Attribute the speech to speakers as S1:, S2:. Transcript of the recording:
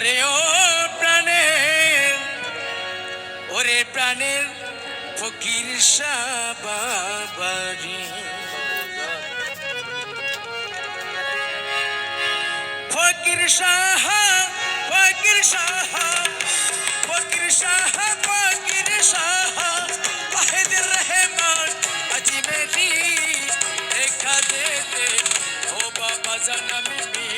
S1: ওরে ও প্রাণের, ওরে প্রাণের ফকির শাহ বাবারি, ফকির শাহ, ফকির শাহ, ফকির শাহ, ফকির শাহ, ওয়াহিদুর রহমান আজ মেরি দেখা দে দে ও বাবা জান আমি